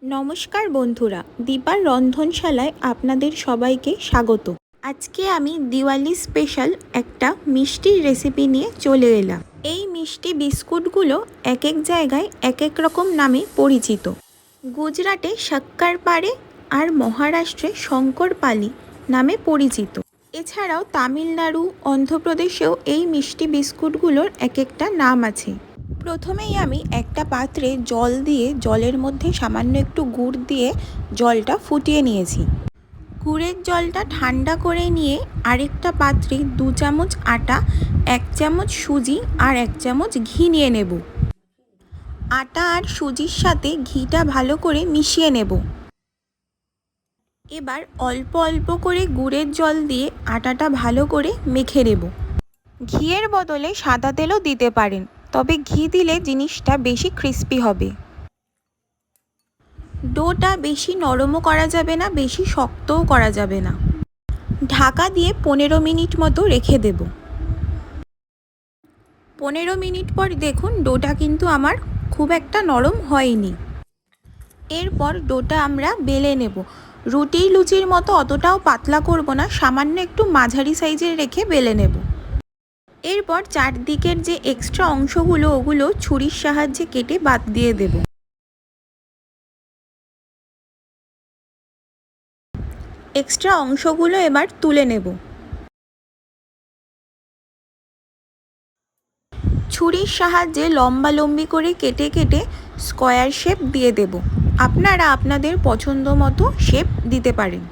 নমস্কার বন্ধুরা, দীপার রন্ধনশালায় আপনাদের সবাইকে স্বাগত। আজকে আমি দিওয়ালি স্পেশাল একটা মিষ্টির রেসিপি নিয়ে চলে এলাম। এই মিষ্টি বিস্কুটগুলো এক এক জায়গায় এক এক রকম নামে পরিচিত। গুজরাটে শক্করপারে আর মহারাষ্ট্রে শঙ্করপালি নামে পরিচিত। এছাড়াও তামিলনাড়ু, অন্ধ্রপ্রদেশেও এই মিষ্টি বিস্কুটগুলোর এক একটা নাম আছে। প্রথমেই আমি একটা পাত্রে জল দিয়ে জলের মধ্যে সামান্য একটু গুড় দিয়ে জলটা ফুটিয়ে নিয়েছি। গুড়ের জলটা ঠান্ডা করে নিয়ে আরেকটা পাত্রে 2 চামচ আটা, 1 চামচ সুজি আর 1 চামচ ঘি নিয়ে নেব। আটা আর সুজির সাথে ঘিটা ভালো করে মিশিয়ে নেব। এবার অল্প অল্প করে গুড়ের জল দিয়ে আটাটা ভালো করে মেখে নেব। ঘিয়ের বদলে সাদা তেলও দিতে পারেন, তবে ঘি দিলে জিনিসটা বেশি ক্রিস্পি হবে। ডোটা বেশি নরমও করা যাবে না, বেশি শক্তও করা যাবে না। ঢাকা দিয়ে 15 মিনিট মতো রেখে দেব। 15 মিনিট পর দেখুন ডোটা কিন্তু আমার খুব একটা নরম হয়নি। এরপর ডোটা আমরা বেলে নেব। রুটি লুচির মতো অতটাও পাতলা করব না, সামান্য একটু মাঝারি সাইজের রেখে বেলে নেব। এরপর চারদিকের যে এক্সট্রা অংশগুলো ওগুলো ছুরির সাহায্যে কেটে বাদ দিয়ে দেব। এক্সট্রা অংশগুলো এবার তুলে নেব। ছুরির সাহায্যে লম্বালম্বি করে কেটে কেটে স্কোয়ার শেপ দিয়ে দেব। আপনারা আপনাদের পছন্দ মতো শেপ দিতে পারেন।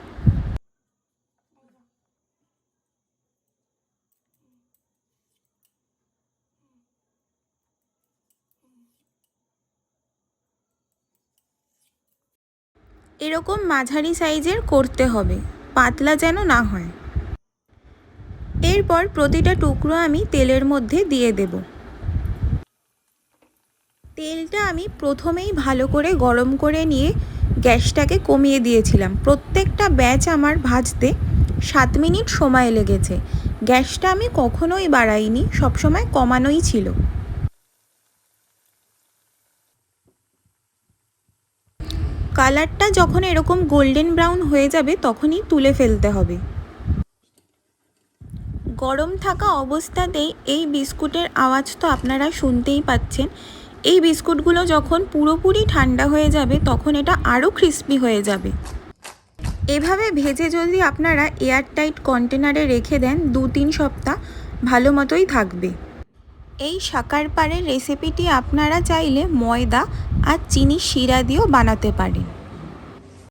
এরকম মাঝারি সাইজের করতে হবে, পাতলা যেন না হয়। এরপর প্রতিটা টুকরো আমি তেলের মধ্যে দিয়ে দেব। তেলটা আমি প্রথমেই ভালো করে গরম করে নিয়ে গ্যাসটাকে কমিয়ে দিয়েছিলাম। প্রত্যেকটা ব্যাচ আমার ভাজতে 7 মিনিট সময় লেগেছে। গ্যাসটা আমি কখনোই বাড়াইনি, সবসময় কমানোই ছিল। কালারটা যখন এরকম গোল্ডেন ব্রাউন হয়ে যাবে তখনই তুলে ফেলতে হবে। গরম থাকা অবস্থাতেই এই বিস্কুটের আওয়াজ তো আপনারা শুনতেই পাচ্ছেন। এই বিস্কুটগুলো যখন পুরোপুরি ঠান্ডা হয়ে যাবে তখন এটা আরও ক্রিস্পি হয়ে যাবে। এভাবে ভেজে যদি আপনারা এয়ারটাইট কন্টেনারে রেখে দেন 2-3 সপ্তাহ ভালো মতোই থাকবে। এই শাকারপাড়ের রেসিপিটি আপনারা চাইলে ময়দা আর চিনি শিরা দিয়েও বানাতে পারেন।